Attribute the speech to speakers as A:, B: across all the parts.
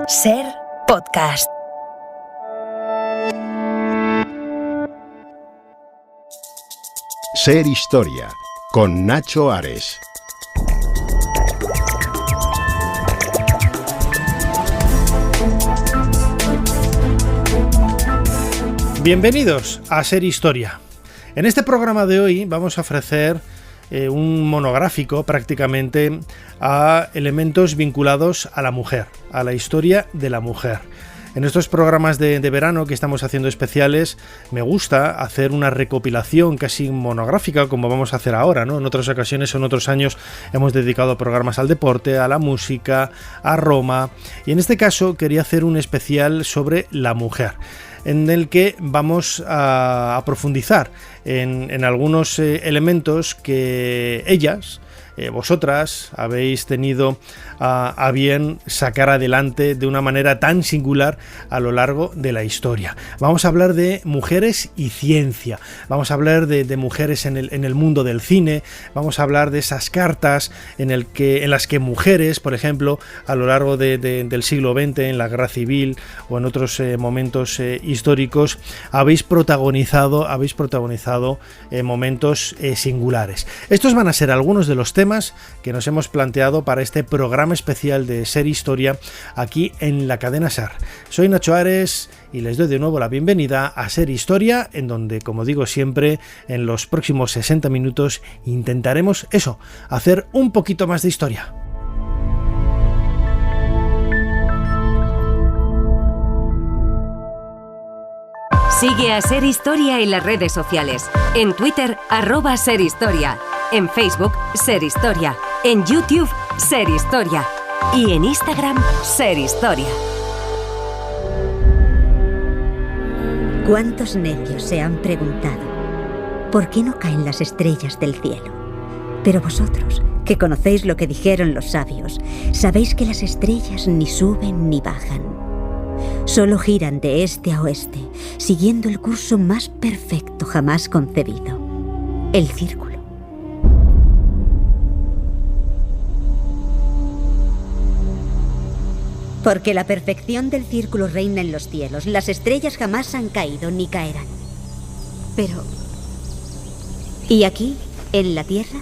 A: Ser podcast.
B: Ser Historia, con Nacho Ares.
C: Bienvenidos a Ser Historia. En este programa de hoy vamos a ofrecer un monográfico prácticamente a elementos vinculados a la mujer, a la historia de la mujer. En estos programas de verano que estamos haciendo especiales, me gusta hacer una recopilación casi monográfica, como vamos a hacer ahora, ¿no? En otras ocasiones o en otros años hemos dedicado programas al deporte, a la música, a Roma, y en este caso quería hacer un especial sobre la mujer, en el que vamos a profundizar en algunos elementos que ellas, vosotras, habéis tenido a bien sacar adelante de una manera tan singular a lo largo de la historia. Vamos a hablar de mujeres y ciencia, vamos a hablar de mujeres en el mundo del cine, vamos a hablar de esas cartas en las que mujeres, por ejemplo, a lo largo del siglo XX, en la Guerra Civil o en otros momentos históricos, habéis protagonizado momentos singulares. Estos van a ser algunos de los temas que nos hemos planteado para este programa especial de Ser Historia aquí en la cadena SER. Soy Nacho Ares y les doy de nuevo la bienvenida a Ser Historia, en donde, como digo siempre, en los próximos 60 minutos intentaremos hacer un poquito más de historia.
D: Sigue a Ser Historia en las redes sociales. En Twitter, @SerHistoria. En Facebook, Ser Historia. En YouTube, Ser Historia. Y en Instagram, Ser Historia.
E: ¿Cuántos necios se han preguntado por qué no caen las estrellas del cielo? Pero vosotros, que conocéis lo que dijeron los sabios, sabéis que las estrellas ni suben ni bajan. Solo giran de este a oeste, siguiendo el curso más perfecto jamás concebido: el círculo. Porque la perfección del círculo reina en los cielos. Las estrellas jamás han caído ni caerán. Pero... ¿y aquí, en la Tierra?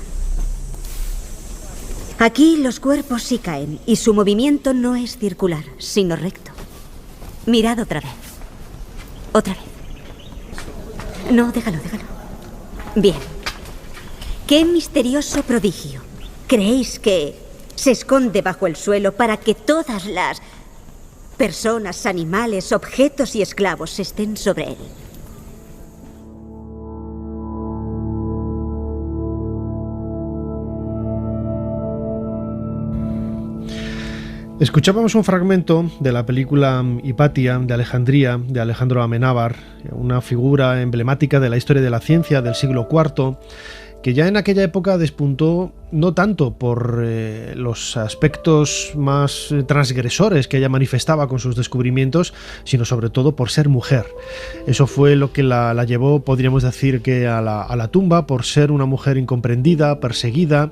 E: Aquí los cuerpos sí caen, y su movimiento no es circular, sino recto. Mirad otra vez. Otra vez. No, déjalo. Bien. ¡Qué misterioso prodigio! ¿Creéis que se esconde bajo el suelo para que todas las personas, animales, objetos y esclavos estén sobre él?
C: Escuchábamos un fragmento de la película Hipatia de Alejandría, de Alejandro Amenábar, una figura emblemática de la historia de la ciencia del siglo IV, que ya en aquella época despuntó no tanto por los aspectos más transgresores que ella manifestaba con sus descubrimientos, sino sobre todo por ser mujer. Eso fue lo que la llevó, podríamos decir, que a la tumba, por ser una mujer incomprendida, perseguida.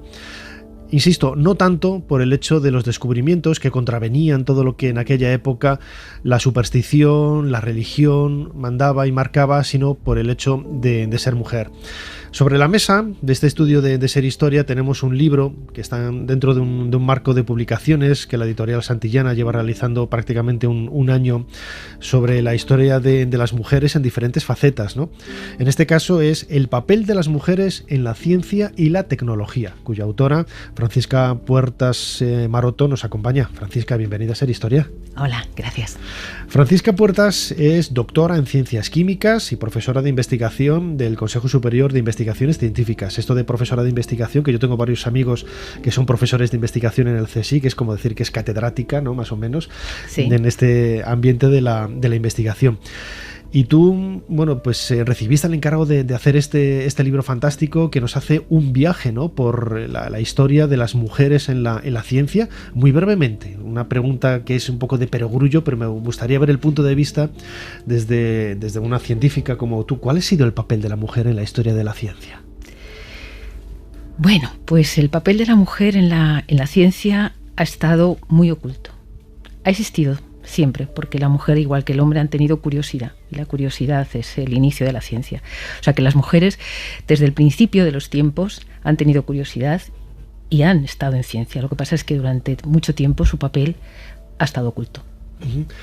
C: Insisto, no tanto por el hecho de los descubrimientos que contravenían todo lo que en aquella época la superstición, la religión mandaba y marcaba, sino por el hecho de ser mujer. Sobre la mesa de este estudio de Ser Historia tenemos un libro que está dentro de un marco de publicaciones que la editorial Santillana lleva realizando prácticamente un año sobre la historia de las mujeres en diferentes facetas, ¿no? En este caso es El papel de las mujeres en la ciencia y la tecnología, cuya autora, Francisca Puertas Maroto, nos acompaña. Francisca, bienvenida a Ser Historia.
F: Hola, gracias.
C: Francisca Puertas es doctora en Ciencias Químicas y profesora de investigación del Consejo Superior de Investigaciones Científicas. Esto de profesora de investigación, que yo tengo varios amigos que son profesores de investigación en el CSIC, que es como decir que es catedrática, ¿no? Más o menos, sí, en este ambiente de la investigación. Y tú, bueno, pues recibiste el encargo de hacer este libro fantástico que nos hace un viaje, ¿no?, por la historia de las mujeres en la ciencia. Muy brevemente, una pregunta que es un poco de perogrullo, pero me gustaría ver el punto de vista desde una científica como tú. ¿Cuál ha sido el papel de la mujer en la historia de la ciencia?
F: Bueno, pues el papel de la mujer en la ciencia ha estado muy oculto. Ha existido, siempre, porque la mujer, igual que el hombre, han tenido curiosidad, y la curiosidad es el inicio de la ciencia. O sea que las mujeres, desde el principio de los tiempos, han tenido curiosidad y han estado en ciencia. Lo que pasa es que durante mucho tiempo su papel ha estado oculto.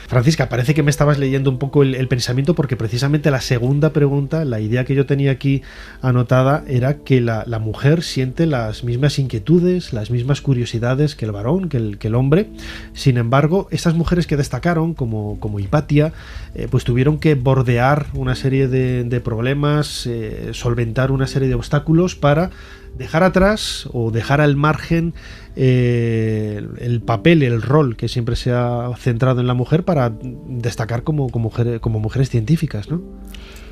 C: Francisca, parece que me estabas leyendo un poco el pensamiento, porque precisamente la segunda pregunta, la idea que yo tenía aquí anotada, era que la mujer siente las mismas inquietudes, las mismas curiosidades que el varón, que el hombre. Sin embargo, estas mujeres que destacaron, como Hipatia, pues tuvieron que bordear una serie de problemas, solventar una serie de obstáculos para dejar atrás o dejar al margen el papel, el rol que siempre se ha centrado en la mujer, para destacar como mujeres científicas, ¿no?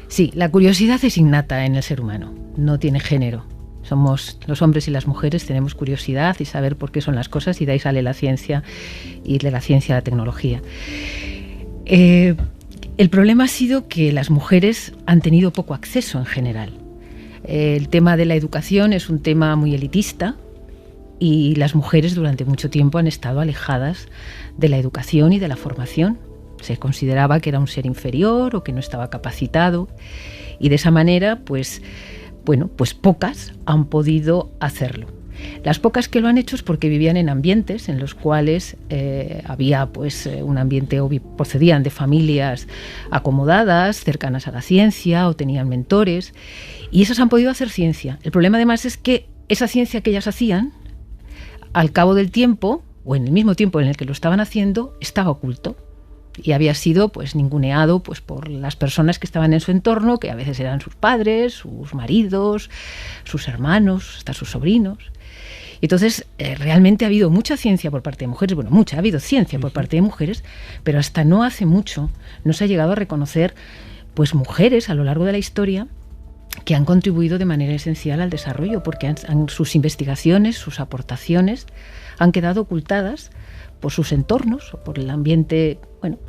F: Sí, la curiosidad es innata en el ser humano, no tiene género. Somos los hombres y las mujeres, tenemos curiosidad y saber por qué son las cosas, y de ahí sale la ciencia, y de la ciencia la tecnología. El problema ha sido que las mujeres han tenido poco acceso en general. El tema de la educación es un tema muy elitista, y las mujeres durante mucho tiempo han estado alejadas de la educación y de la formación. Se consideraba que era un ser inferior o que no estaba capacitado, y de esa manera, pues pocas han podido hacerlo. Las pocas que lo han hecho es porque vivían en ambientes en los cuales había un ambiente, procedían de familias acomodadas, cercanas a la ciencia, o tenían mentores, y esas han podido hacer ciencia. El problema además es que esa ciencia que ellas hacían, al cabo del tiempo, o en el mismo tiempo en el que lo estaban haciendo, estaba oculto. Y había sido ninguneado por las personas que estaban en su entorno, que a veces eran sus padres, sus maridos, sus hermanos, hasta sus sobrinos. Entonces, realmente ha habido mucha ciencia por parte de mujeres, ha habido ciencia por parte de mujeres, pero hasta no hace mucho no se ha llegado a reconocer mujeres a lo largo de la historia que han contribuido de manera esencial al desarrollo, porque sus investigaciones, sus aportaciones han quedado ocultadas por sus entornos o por el ambiente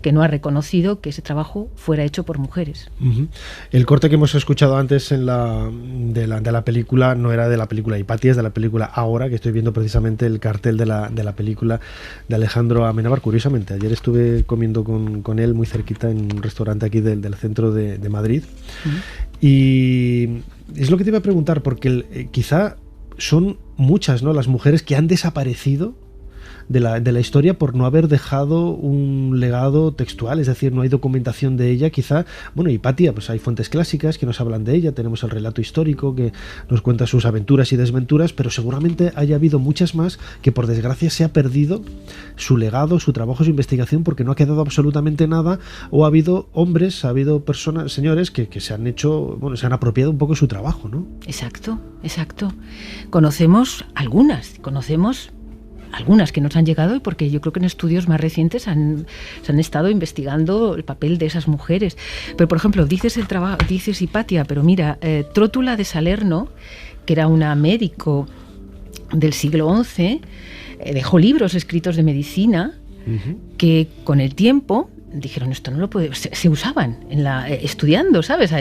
F: que no ha reconocido que ese trabajo fuera hecho por mujeres. Uh-huh.
C: El corte que hemos escuchado antes de la película no era de la película Hipatia, es de la película Ahora, que estoy viendo precisamente el cartel de la película de Alejandro Amenábar. Curiosamente, ayer estuve comiendo con él muy cerquita en un restaurante aquí del centro de Madrid. Uh-huh. Y es lo que te iba a preguntar, porque quizá son muchas, ¿no?, las mujeres que han desaparecido de la historia por no haber dejado un legado textual, es decir, no hay documentación de ella. Quizá, Hipatia, pues hay fuentes clásicas que nos hablan de ella, tenemos el relato histórico que nos cuenta sus aventuras y desventuras, pero seguramente haya habido muchas más que por desgracia se ha perdido su legado, su trabajo, su investigación, porque no ha quedado absolutamente nada, o ha habido hombres, ha habido personas, señores que se han hecho, se han apropiado un poco de su trabajo, ¿no?
F: Exacto. Conocemos algunas que nos han llegado, y porque yo creo que en estudios más recientes se han estado investigando el papel de esas mujeres. Pero, por ejemplo, dices Hipatia, pero mira, Trótula de Salerno, que era una médico del siglo XI, dejó libros escritos de medicina, uh-huh, que con el tiempo dijeron, esto no lo puede, se usaban estudiando, ¿sabes?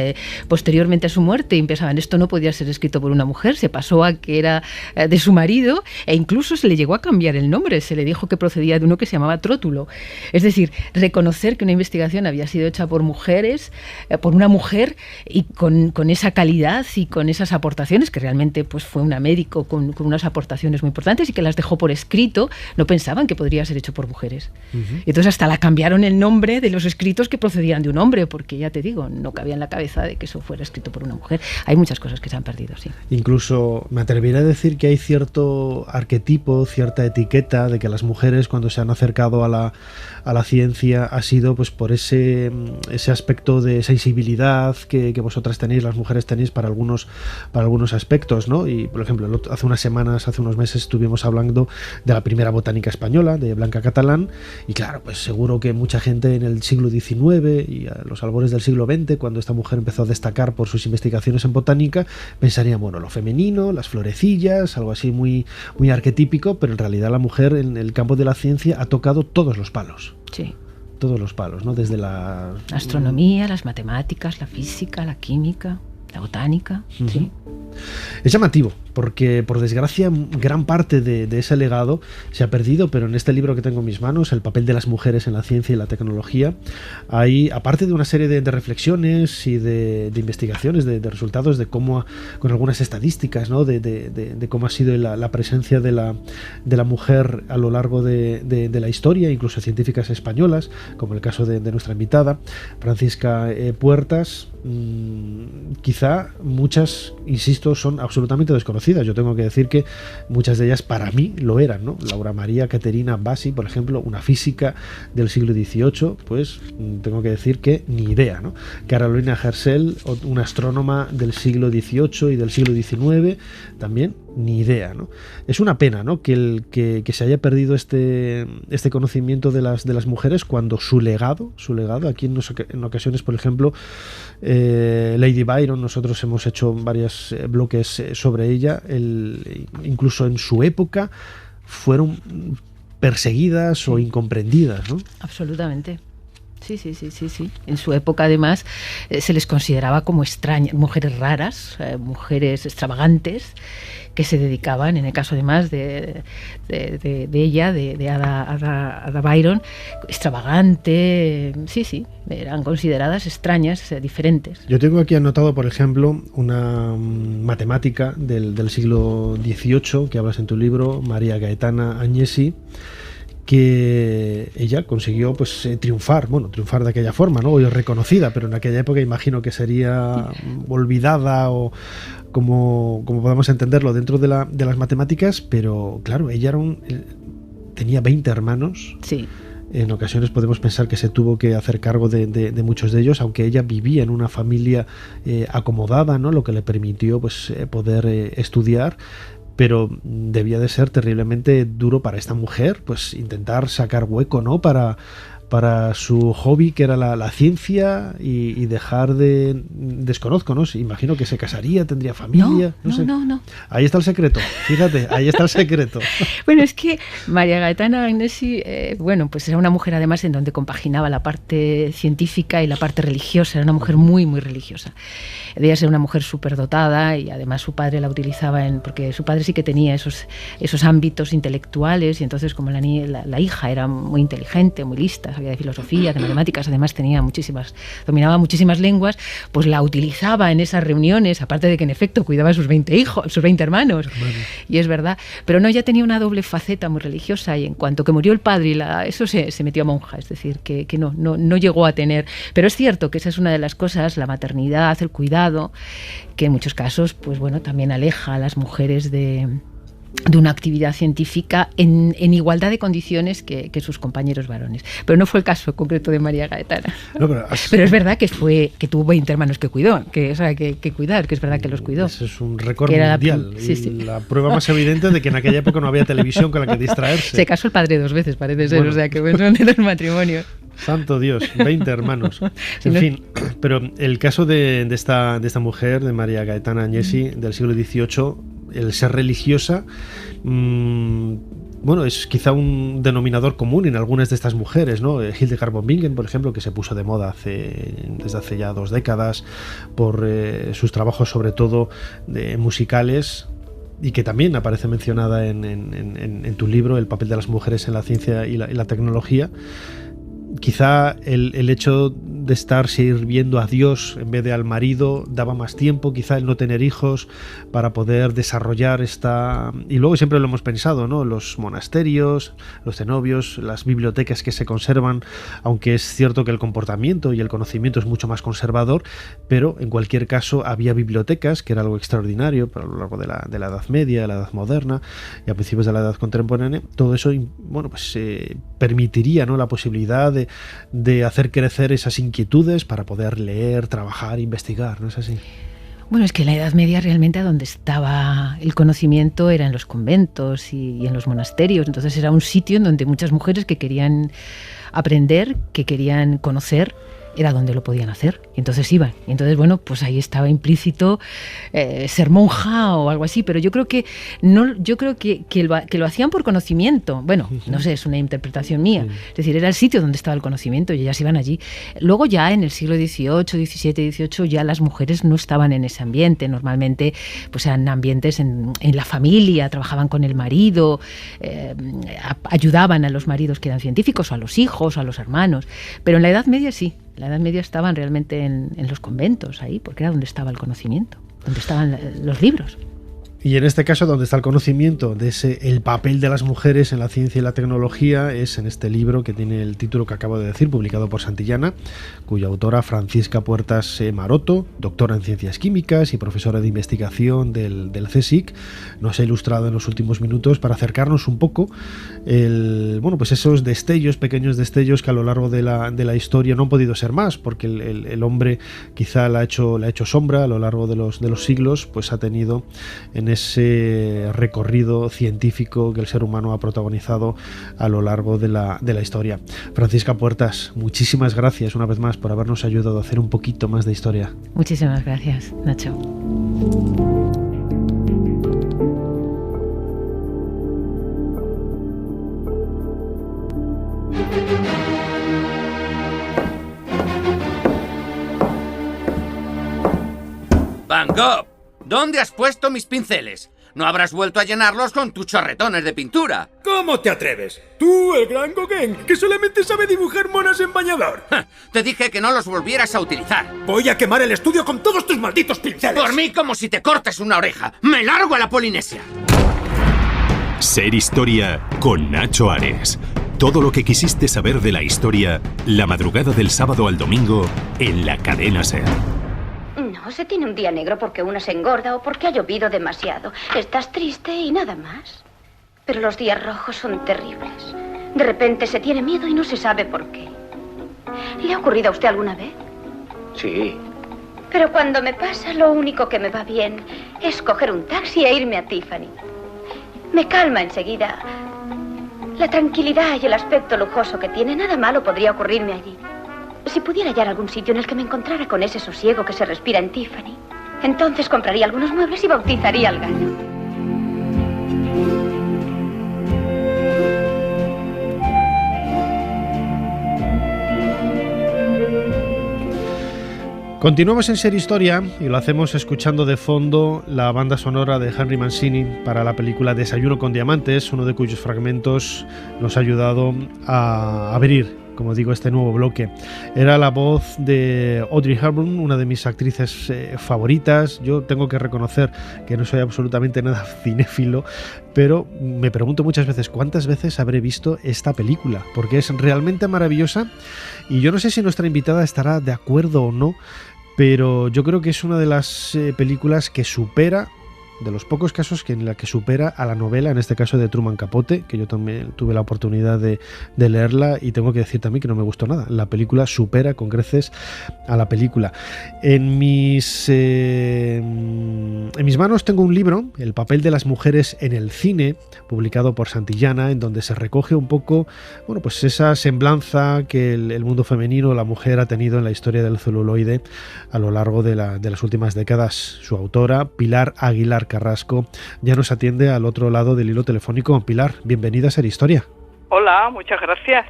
F: Posteriormente a su muerte pensaban, esto no podía ser escrito por una mujer, se pasó a que era de su marido, e incluso se le llegó a cambiar el nombre, se le dijo que procedía de uno que se llamaba Trótulo. Es decir, reconocer que una investigación había sido hecha por mujeres, por una mujer, y con esa calidad y con esas aportaciones, que realmente fue una médico con unas aportaciones muy importantes, y que las dejó por escrito, no pensaban que podría ser hecho por mujeres. Uh-huh. Entonces hasta la cambiaron el nombre de los escritos que procedían de un hombre, porque ya te digo, no cabía en la cabeza de que eso fuera escrito por una mujer. Hay muchas cosas que se han perdido, sí.
C: Incluso me atrevería a decir que hay cierto arquetipo, cierta etiqueta de que las mujeres, cuando se han acercado a la ciencia, ha sido por ese aspecto de sensibilidad que vosotras tenéis, las mujeres tenéis para algunos aspectos, ¿no? Y por ejemplo, hace unos meses estuvimos hablando de la primera botánica española, de Blanca Catalán, y claro, seguro que mucha gente en el siglo XIX y a los albores del siglo XX, cuando esta mujer empezó a destacar por sus investigaciones en botánica, pensaría, lo femenino, las florecillas, algo así muy, muy arquetípico, pero en realidad la mujer en el campo de la ciencia ha tocado todos los palos.
F: Sí.
C: Todos los palos, ¿no? Desde la
F: astronomía, las matemáticas, la física, la química. la botánica, sí.
C: Es llamativo, porque por desgracia gran parte de ese legado se ha perdido, pero en este libro que tengo en mis manos, El papel de las mujeres en la ciencia y la tecnología, hay, aparte de una serie de reflexiones y de investigaciones, de resultados, de cómo, con algunas estadísticas, ¿no? de cómo ha sido la presencia de la mujer a lo largo de la historia, incluso científicas españolas, como el caso de nuestra invitada, Francisca Puertas. Quizá muchas, insisto, son absolutamente desconocidas. Yo tengo que decir que muchas de ellas para mí lo eran, ¿no? Laura María Caterina Bassi, por ejemplo, una física del siglo XVIII, pues tengo que decir que ni idea, ¿no? Carolina Herschel, una astrónoma del siglo XVIII y del siglo XIX, también ni idea, ¿no? Es una pena, ¿no? que se haya perdido este conocimiento de las mujeres, cuando su legado, aquí en ocasiones, por ejemplo, Lady Byron, nosotros hemos hecho varios bloques sobre ella, incluso en su época fueron perseguidas o incomprendidas, ¿no?
F: Absolutamente. Sí. En su época, además, se les consideraba como extrañas, mujeres raras, mujeres extravagantes, que se dedicaban, en el caso además de ella, de Ada Byron, extravagante, eran consideradas extrañas, diferentes.
C: Yo tengo aquí anotado, por ejemplo, una matemática del siglo XVIII que hablas en tu libro, María Gaetana Agnesi, que ella consiguió pues triunfar de aquella forma, ¿no? Hoy es reconocida, pero en aquella época imagino que sería olvidada o como podemos entenderlo dentro de las matemáticas, pero claro, ella tenía 20 hermanos. Sí. En ocasiones podemos pensar que se tuvo que hacer cargo de muchos de ellos, aunque ella vivía en una familia acomodada, ¿no? Lo que le permitió pues poder estudiar. Pero debía de ser terriblemente duro para esta mujer, pues intentar sacar hueco, ¿no? Para su hobby, que era la ciencia, y dejar de... Desconozco, ¿no? Imagino que se casaría, tendría familia... No. Ahí está el secreto, fíjate, ahí está el secreto.
F: Bueno, es que María Gaetana Agnesi, pues era una mujer además en donde compaginaba la parte científica y la parte religiosa, era una mujer muy, muy religiosa. Debía ser una mujer superdotada, y además su padre la utilizaba porque su padre sí que tenía esos ámbitos intelectuales, y entonces como la hija era muy inteligente, muy lista, sabía de filosofía, de matemáticas, además dominaba muchísimas lenguas, pues la utilizaba en esas reuniones, aparte de que en efecto cuidaba a sus 20 hermanos. Y es verdad, pero no, ella tenía una doble faceta muy religiosa, y en cuanto que murió el padre, eso se metió a monja, es decir, que no llegó a tener. Pero es cierto que esa es una de las cosas, la maternidad, el cuidado, que en muchos casos, pues bueno, también aleja a las mujeres de una actividad científica en igualdad de condiciones que sus compañeros varones. Pero no fue el caso concreto de María Gaetana. No, pero es verdad que tuvo 20 hermanos que cuidó, que cuidar, que es verdad que los cuidó.
C: Ese es un récord mundial. La prueba más evidente de que en aquella época no había televisión con la que distraerse.
F: Se casó el padre 2 veces, parece ser, o sea que son de 2 matrimonios.
C: Santo Dios, 20 hermanos. En fin, pero el caso de esta mujer, de María Gaetana Agnesi, del siglo XVIII, el ser religiosa, es quizá un denominador común en algunas de estas mujeres, ¿no? Hildegard von Bingen, por ejemplo, que se puso de moda desde hace ya 2 décadas por sus trabajos, sobre todo musicales, y que también aparece mencionada en tu libro, El papel de las mujeres en la ciencia y la tecnología. Quizá el hecho de estar sirviendo a Dios en vez de al marido daba más tiempo, quizá el no tener hijos, para poder desarrollar y luego siempre lo hemos pensado, ¿no? Los monasterios, los cenobios, las bibliotecas que se conservan, aunque es cierto que el comportamiento y el conocimiento es mucho más conservador, pero en cualquier caso había bibliotecas, que era algo extraordinario a lo largo de la Edad Media, de la Edad Moderna y a principios de la Edad Contemporánea. Todo eso, permitiría, ¿no? La posibilidad de hacer crecer esas inquietudes para poder leer, trabajar, investigar, ¿no es así?
F: Bueno, es que en la Edad Media realmente a donde estaba el conocimiento era en los conventos y en los monasterios. Entonces era un sitio en donde muchas mujeres que querían aprender, que querían conocer, era donde lo podían hacer, y entonces iban. Y entonces, bueno, pues ahí estaba implícito ser monja o algo así, pero yo creo que lo hacían por conocimiento. Bueno, no sé, es una interpretación mía. Es decir, era el sitio donde estaba el conocimiento y ellas iban allí. Luego ya en el siglo XVIII, XVII, XVIII ya las mujeres no estaban en ese ambiente. Normalmente pues eran ambientes en la familia, trabajaban con el marido, ayudaban a los maridos que eran científicos, o a los hijos, o a los hermanos. Pero en la Edad Media sí. En la Edad Media estaban realmente en los conventos, ahí, porque era donde estaba el conocimiento, donde estaban los libros.
C: Y en este caso, donde está el conocimiento de el papel de las mujeres en la ciencia y la tecnología, es en este libro que tiene el título que acabo de decir, publicado por Santillana, cuya autora Francisca Puertas Maroto, doctora en ciencias químicas y profesora de investigación del CSIC, nos ha ilustrado en los últimos minutos para acercarnos un poco pues esos destellos, pequeños destellos que a lo largo de la historia no han podido ser más, porque el hombre quizá le ha hecho sombra a lo largo de los siglos, pues ha tenido en ese recorrido científico que el ser humano ha protagonizado a lo largo de la historia. Francisca Puertas, muchísimas gracias una vez más por habernos ayudado a hacer un poquito más de historia.
F: Muchísimas gracias, Nacho.
G: Van Gogh, ¿dónde has puesto mis pinceles? No habrás vuelto a llenarlos con tus chorretones de pintura.
H: ¿Cómo te atreves? Tú, el gran Gauguin, que solamente sabe dibujar monas en bañador.
G: Te dije que no los volvieras a utilizar.
H: Voy a quemar el estudio con todos tus malditos pinceles.
G: Por mí como si te cortes una oreja. ¡Me largo a la Polinesia!
B: Ser Historia con Nacho Ares. Todo lo que quisiste saber de la historia, la madrugada del sábado al domingo, en la cadena SER.
I: No, se tiene un día negro porque uno se engorda o porque ha llovido demasiado. Estás triste y nada más. Pero los días rojos son terribles. De repente se tiene miedo y no se sabe por qué. ¿Le ha ocurrido a usted alguna vez?
G: Sí.
I: Pero cuando me pasa, lo único que me va bien es coger un taxi e irme a Tiffany. Me calma enseguida. La tranquilidad y el aspecto lujoso que tiene, nada malo podría ocurrirme allí. Si pudiera hallar algún sitio en el que me encontrara con ese sosiego que se respira en Tiffany, entonces compraría algunos muebles y bautizaría al gato.
C: Continuamos en Ser Historia y lo hacemos escuchando de fondo la banda sonora de Henry Mancini para la película Desayuno con Diamantes, uno de cuyos fragmentos nos ha ayudado a abrir, como digo, este nuevo bloque. Era la voz de Audrey Hepburn, una de mis actrices favoritas. Yo tengo que reconocer que no soy absolutamente nada cinéfilo, pero me pregunto muchas veces cuántas veces habré visto esta película, porque es realmente maravillosa y yo no sé si nuestra invitada estará de acuerdo o no, pero yo creo que es una de las películas que supera, de los pocos casos en la que supera a la novela, en este caso de Truman Capote, que yo también tuve la oportunidad de leerla y tengo que decir también que no me gustó nada. La película supera con creces a la película. En mis manos tengo un libro, El papel de las mujeres en el cine, publicado por Santillana, en donde se recoge un poco, bueno, pues esa semblanza que el mundo femenino, la mujer, ha tenido en la historia del celuloide a lo largo de las últimas décadas. Su autora, Pilar Aguilar Carrasco, ya nos atiende al otro lado del hilo telefónico. Pilar, bienvenida a Ser Historia.
J: Hola, muchas gracias.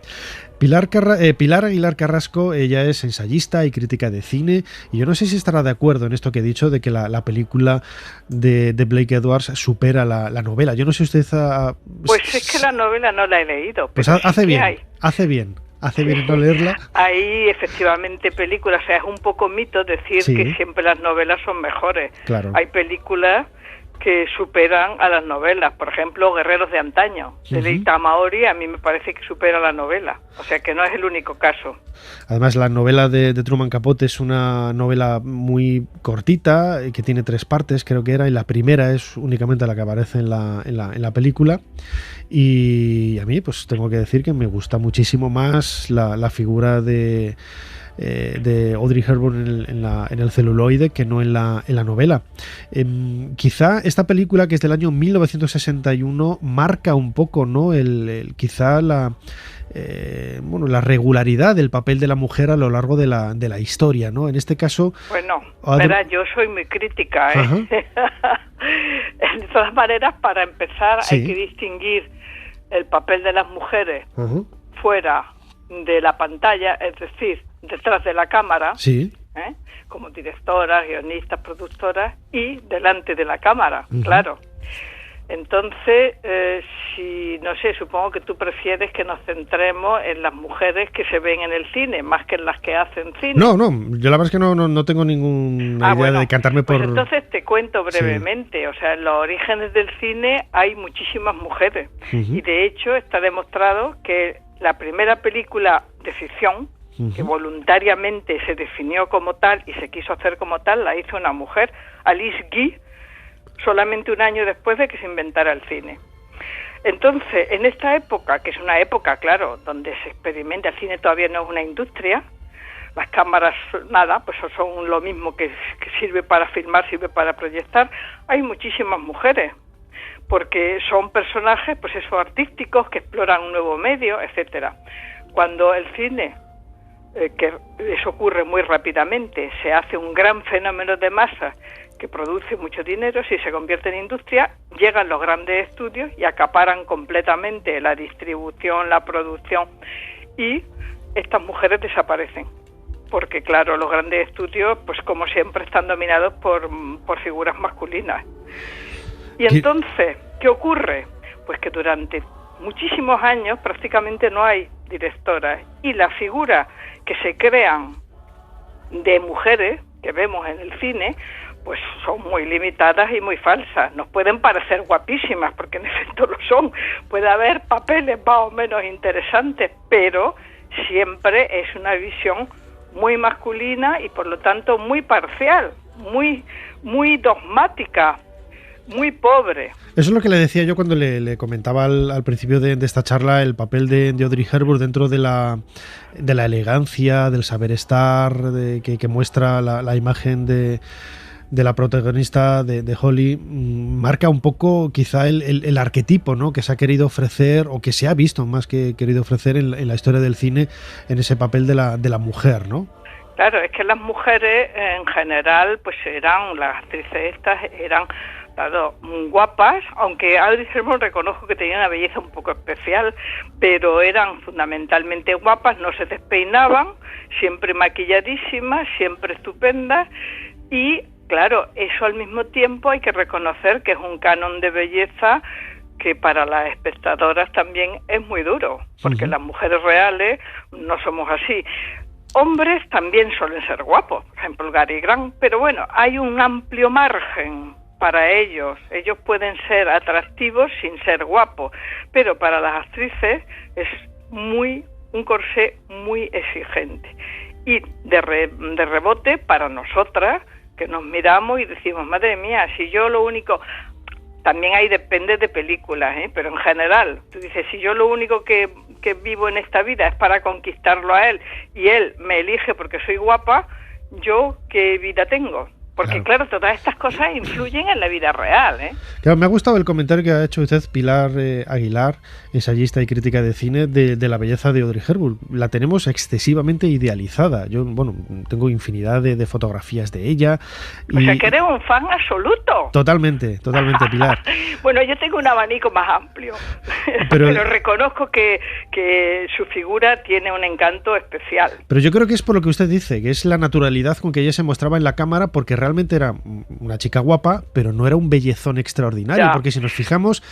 C: Pilar Aguilar Carrasco, ella es ensayista y crítica de cine, y yo no sé si estará de acuerdo en esto que he dicho de que la película de Blake Edwards supera la novela. Yo no sé si usted
J: Pues es que la novela no la he leído.
C: Pues hace bien no leerla.
J: Hay efectivamente películas, o sea, es un poco mito decir que siempre las novelas son mejores.
C: Claro.
J: Hay películas que superan a las novelas, por ejemplo, Guerreros de Antaño, de Leita Maori, a mí me parece que supera la novela, o sea que no es el único caso.
C: Además, la novela de Truman Capote es una novela muy cortita, que tiene 3 partes, creo que era, y la primera es únicamente la que aparece en la película, y a mí pues tengo que decir que me gusta muchísimo más la figura de de Audrey Hepburn en el celuloide que no en la novela. Quizá esta película, que es del año 1961, marca un poco, ¿no? Quizá la regularidad del papel de la mujer a lo largo de la historia, ¿no? En este caso...
J: Bueno, verá, yo soy muy crítica, ¿eh? De todas maneras, para empezar, hay que distinguir el papel de las mujeres fuera de la pantalla, es decir, detrás de la cámara, como directoras, guionistas, productoras, y delante de la cámara, claro. Entonces, supongo que tú prefieres que nos centremos en las mujeres que se ven en el cine, más que en las que hacen cine.
C: No, yo la verdad es que no tengo ninguna idea de decantarme por...
J: Pues entonces te cuento brevemente. O sea, en los orígenes del cine hay muchísimas mujeres. Y de hecho está demostrado que la primera película de ficción, que voluntariamente se definió como tal y se quiso hacer como tal, la hizo una mujer, Alice Guy, solamente un año después de que se inventara el cine. Entonces, en esta época, que es una época, claro, donde se experimenta, el cine todavía no es una industria, las cámaras, nada, pues son lo mismo que sirve para filmar, sirve para proyectar, hay muchísimas mujeres, porque son personajes, pues esos artísticos que exploran un nuevo medio, etcétera. Cuando el cine, que eso ocurre muy rápidamente, se hace un gran fenómeno de masa, que produce mucho dinero, si se convierte en industria, llegan los grandes estudios y acaparan completamente la distribución, la producción, y estas mujeres desaparecen. Porque, claro, los grandes estudios, pues como siempre, están dominados por figuras masculinas. Y entonces, ¿qué ocurre? Pues que durante muchísimos años prácticamente no hay directoras, y las figuras que se crean de mujeres, que vemos en el cine, pues son muy limitadas y muy falsas. Nos pueden parecer guapísimas, porque en efecto lo son. Puede haber papeles más o menos interesantes, pero siempre es una visión muy masculina y por lo tanto muy parcial, muy dogmática, muy pobre.
C: Eso es lo que le decía yo cuando le comentaba al principio de esta charla el papel de Audrey Hepburn dentro de la elegancia, del saber estar, que muestra la imagen de la protagonista de Holly. Marca un poco quizá el arquetipo, ¿no?, que se ha querido ofrecer, o que se ha visto más que querido ofrecer en la historia del cine, en ese papel de la mujer, ¿no?
J: Claro, es que las mujeres en general, pues las actrices estas eran, claro, guapas, aunque Audrey Hepburn reconozco que tenía una belleza un poco especial, pero eran fundamentalmente guapas, no se despeinaban, siempre maquilladísimas, siempre estupendas, y claro, eso al mismo tiempo hay que reconocer que es un canon de belleza que para las espectadoras también es muy duro, porque las mujeres reales no somos así. Hombres también suelen ser guapos, por ejemplo Cary Grant, pero bueno, hay un amplio margen para ellos. Ellos pueden ser atractivos sin ser guapos, pero para las actrices es un corsé muy exigente. Y de rebote, para nosotras, que nos miramos y decimos, madre mía, si yo lo único... También depende de películas, pero en general, tú dices, si yo lo único que vivo en esta vida es para conquistarlo a él y él me elige porque soy guapa, ¿yo qué vida tengo? Porque claro, todas estas cosas influyen en la vida real,
C: Claro, me ha gustado el comentario que ha hecho usted, Pilar Aguilar, ensayista y crítica de cine, de la belleza de Audrey Hepburn. La tenemos excesivamente idealizada. Yo, tengo infinidad de fotografías de ella.
J: O sea, que eres un fan absoluto.
C: Totalmente, Pilar.
J: Bueno, yo tengo un abanico más amplio, pero reconozco que su figura tiene un encanto especial.
C: Pero yo creo que es por lo que usted dice, que es la naturalidad con que ella se mostraba en la cámara, porque realmente era una chica guapa, pero no era un bellezón extraordinario, porque si nos fijamos,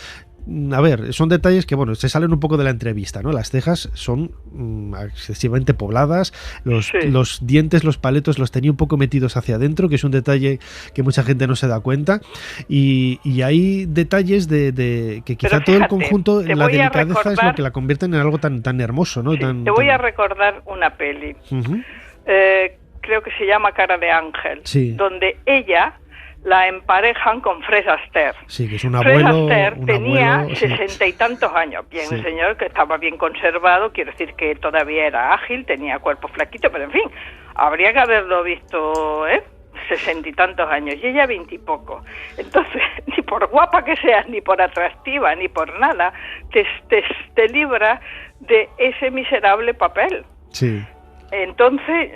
C: a ver, son detalles que, se salen un poco de la entrevista, ¿no? Las cejas son excesivamente pobladas, los dientes, los paletos los tenía un poco metidos hacia adentro, que es un detalle que mucha gente no se da cuenta, y hay detalles de que quizá todo el conjunto, la delicadeza es lo que la convierte en algo tan hermoso, ¿no?
J: Te voy a recordar una peli, creo que se llama Cara de Ángel, donde ella, la emparejan con Fred Astaire.
C: Sí, que es un
J: Fred
C: abuelo.
J: Astaire tenía
C: sí.
J: 60 y tantos años. Bien,
C: Sí.
J: el señor que estaba bien conservado, quiero decir que todavía era ágil, tenía cuerpo flaquito, pero en fin, habría que haberlo visto, 60 y tantos años, y ella 20 y poco. Entonces, ni por guapa que seas, ni por atractiva, ni por nada, te libra de ese miserable papel.
C: Sí.
J: Entonces,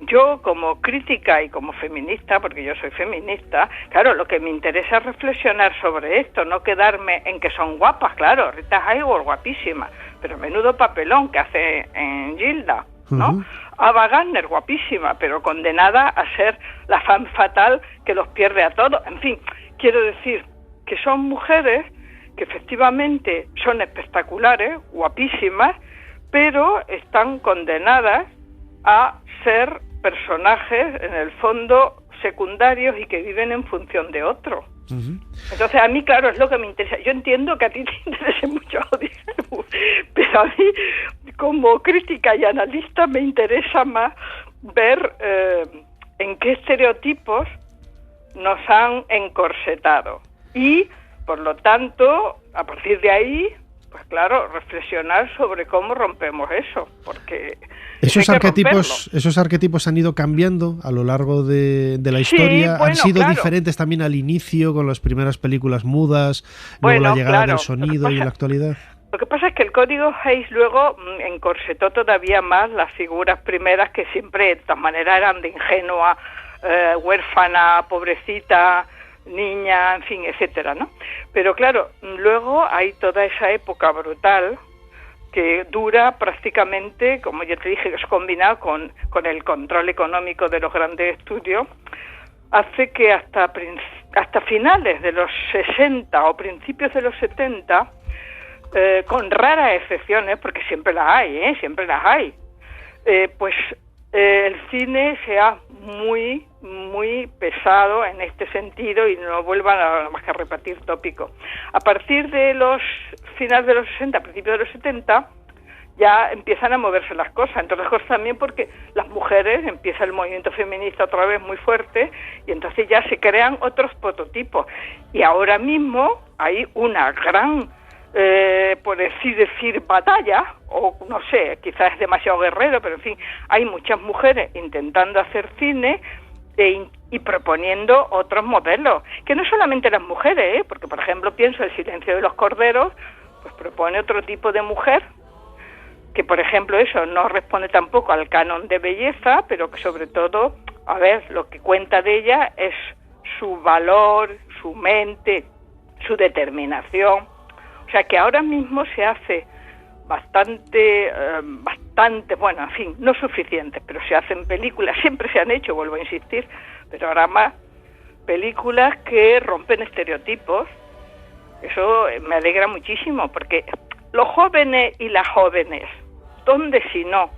J: yo como crítica y como feminista, porque yo soy feminista, claro, lo que me interesa es reflexionar sobre esto, no quedarme en que son guapas, claro, Rita Hayworth, guapísima, pero menudo papelón que hace en Gilda, ¿no?
C: Uh-huh.
J: Ava Gardner, guapísima, pero condenada a ser la femme fatal que los pierde a todos. En fin, quiero decir que son mujeres que efectivamente son espectaculares, guapísimas, pero están condenadas a ser personajes, en el fondo, secundarios y que viven en función de otro.
C: Uh-huh.
J: Entonces, a mí, claro, es lo que me interesa. Yo entiendo que a ti te interese mucho Odysseus, pero a mí, como crítica y analista, me interesa más ver en qué estereotipos nos han encorsetado. Y, por lo tanto, a partir de ahí, pues claro, reflexionar sobre cómo rompemos eso, porque
C: esos arquetipos han ido cambiando a lo largo de la historia.
J: Bueno,
C: han sido
J: claro.
C: diferentes también al inicio, con las primeras películas mudas, luego la llegada del sonido y en la actualidad.
J: Lo que pasa es que el código Hays luego encorsetó todavía más las figuras primeras, que siempre de todas maneras eran de ingenua, huérfana, pobrecita, niña, en fin, etcétera, ¿no? Pero claro, luego hay toda esa época brutal que dura prácticamente, como ya te dije, que es combinado con el control económico de los grandes estudios, hace que hasta finales de los 60 o principios de los 70, con raras excepciones, porque siempre las hay, pues el cine sea muy, muy pesado en este sentido y no vuelvan a más que a repetir tópicos. A partir de los finales de los 60, principios de los 70, ya empiezan a moverse las cosas, entre otras cosas también porque las mujeres, empieza el movimiento feminista otra vez muy fuerte y entonces ya se crean otros prototipos. Y ahora mismo hay una gran, por así decir, batalla, o no sé, quizás es demasiado guerrero, pero en fin, hay muchas mujeres intentando hacer cine y proponiendo otros modelos, que no solamente las mujeres, porque por ejemplo pienso El silencio de los corderos, pues propone otro tipo de mujer, que por ejemplo eso no responde tampoco al canon de belleza, pero que sobre todo, a ver, lo que cuenta de ella es su valor, su mente, su determinación. O sea que ahora mismo se hace bastante, bueno, en fin, no suficientes, pero se hacen películas, siempre se han hecho, vuelvo a insistir, pero ahora más películas que rompen estereotipos. Eso me alegra muchísimo, porque los jóvenes y las jóvenes, ¿dónde si no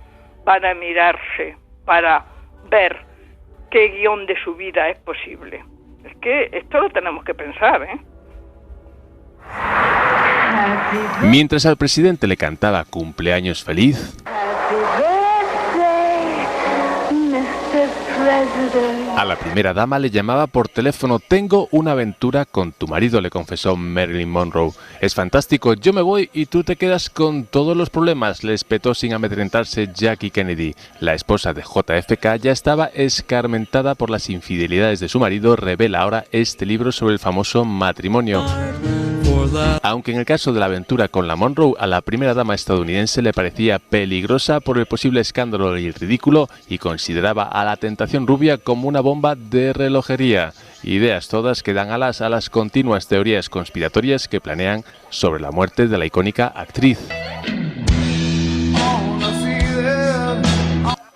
J: van a mirarse para ver qué guión de su vida es posible? Es que esto lo tenemos que pensar, ¿eh?
K: Mientras al presidente le cantaba cumpleaños feliz, a la primera dama le llamaba por teléfono. Tengo una aventura con tu marido, le confesó Marilyn Monroe. Es fantástico, yo me voy y tú te quedas con todos los problemas, le espetó sin amedrentarse Jackie Kennedy. La esposa de JFK ya estaba escarmentada por las infidelidades de su marido, revela ahora este libro sobre el famoso matrimonio. Aunque en el caso de la aventura con la Monroe, a la primera dama estadounidense le parecía peligrosa por el posible escándalo y el ridículo, y consideraba a la tentación rubia como una bomba de relojería. Ideas todas que dan alas a las continuas teorías conspiratorias que planean sobre la muerte de la icónica actriz.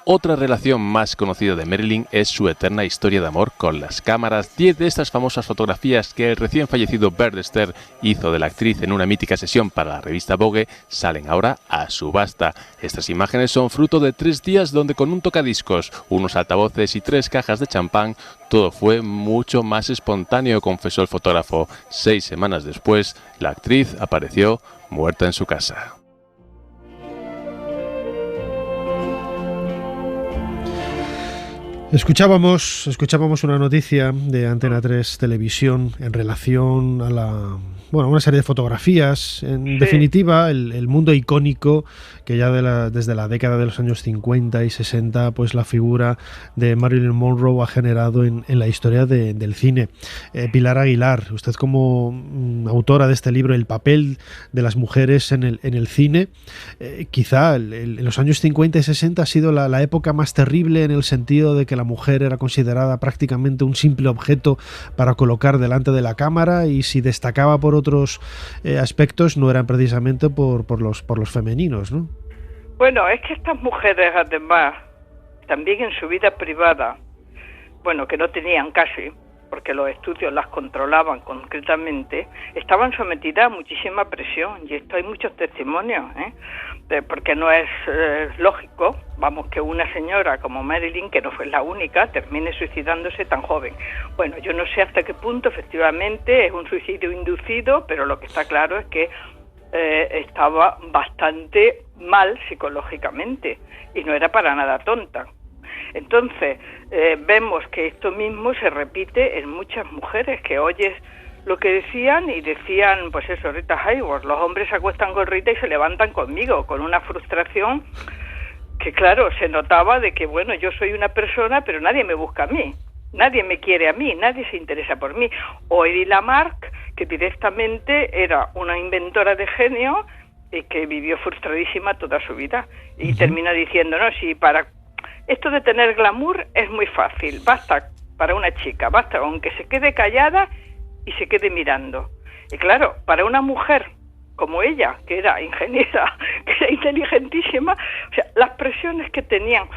K: Otra relación más conocida de Marilyn es su eterna historia de amor con las cámaras. 10 de estas famosas fotografías que el recién fallecido Bert Esther hizo de la actriz en una mítica sesión para la revista Vogue salen ahora a subasta. Estas imágenes son fruto de 3 días donde con un tocadiscos, unos altavoces y 3 cajas de champán, todo fue mucho más espontáneo, confesó el fotógrafo. 6 semanas después, la actriz apareció muerta en su casa.
C: Escuchábamos una noticia de Antena 3 Televisión en relación a una serie de fotografías. En definitiva, el mundo icónico que ya desde la década de los años 50 y 60, pues la figura de Marilyn Monroe ha generado en la historia del cine. Pilar Aguilar, usted como autora de este libro, El papel de las mujeres en el cine, quizá en los años 50 y 60 ha sido la época más terrible en el sentido de que la mujer era considerada prácticamente un simple objeto para colocar delante de la cámara, y si destacaba por otros aspectos no eran precisamente por los femeninos, ¿no?
J: Bueno, es que estas mujeres, además, también en su vida privada, bueno, que no tenían casi, porque los estudios las controlaban concretamente, estaban sometidas a muchísima presión, y esto hay muchos testimonios, porque no es lógico, vamos, que una señora como Marilyn, que no fue la única, termine suicidándose tan joven. Bueno, yo no sé hasta qué punto efectivamente es un suicidio inducido, pero lo que está claro es que estaba bastante mal psicológicamente y no era para nada tonta. Entonces, vemos que esto mismo se repite en muchas mujeres, que oyes lo que decían, y decían, pues eso, Rita Hayworth, los hombres se acuestan con Rita y se levantan conmigo, con una frustración que, claro, se notaba de que, bueno, yo soy una persona, pero nadie me busca a mí, nadie me quiere a mí, nadie se interesa por mí. O Edith Lamarck, que directamente era una inventora de genio y que vivió frustradísima toda su vida, y termina diciendo, no, si para esto de tener glamour es muy fácil, basta para una chica, basta aunque se quede callada y se quede mirando. Y claro, para una mujer como ella, que era ingeniera, que era inteligentísima, o sea, las presiones que tenían.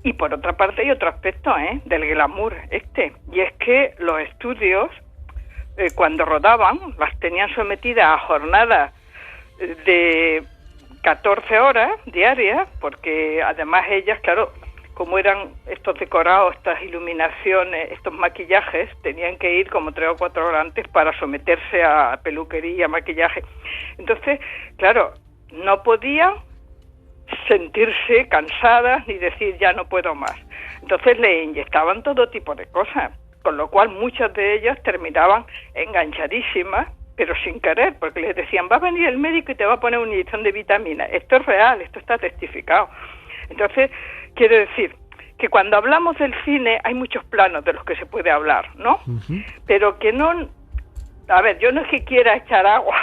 J: Y por otra parte hay otro aspecto del glamour y es que los estudios, cuando rodaban, las tenían sometidas a jornadas de 14 horas diarias, porque además ellas, claro, como eran estos decorados, estas iluminaciones, estos maquillajes, tenían que ir como 3 o 4 horas antes para someterse a peluquería, maquillaje. Entonces, claro, no podían sentirse cansadas ni decir ya no puedo más. Entonces le inyectaban todo tipo de cosas, con lo cual muchas de ellas terminaban enganchadísimas, pero sin querer, porque les decían, va a venir el médico y te va a poner una inyección de vitamina. Esto es real, esto está testificado. Entonces, quiero decir que cuando hablamos del cine hay muchos planos de los que se puede hablar, ¿no? Pero que no... A ver, yo no es que quiera echar agua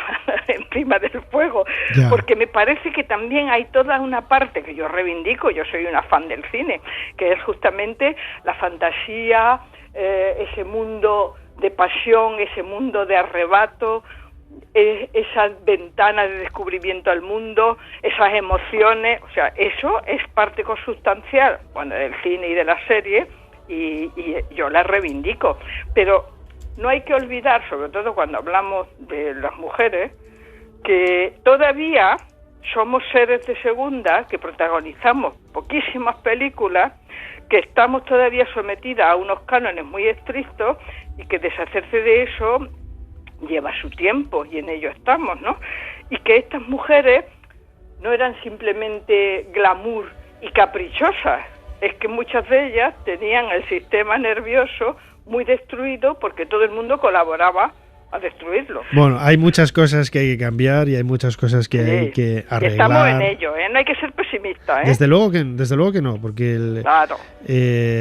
J: encima del fuego, porque me parece que también hay toda una parte que yo reivindico, yo soy una fan del cine, que es justamente la fantasía, ese mundo de pasión, ese mundo de arrebato, esa ventana de descubrimiento al mundo, esas emociones, o sea, eso es parte consustancial, bueno, del cine y de la serie, y yo la reivindico, pero no hay que olvidar, sobre todo cuando hablamos de las mujeres, que todavía somos seres de segunda, que protagonizamos poquísimas películas, que estamos todavía sometidas a unos cánones muy estrictos y que deshacerse de eso lleva su tiempo, y en ello estamos, ¿no? Y que estas mujeres no eran simplemente glamour y caprichosas, es que muchas de ellas tenían el sistema nervioso muy destruido porque todo el mundo colaboraba a destruirlo.
C: Bueno, hay muchas cosas que hay que cambiar y hay muchas cosas que hay que arreglar.
J: Y estamos en ello, no hay que ser pesimista.
C: Desde luego que no, porque
J: claro.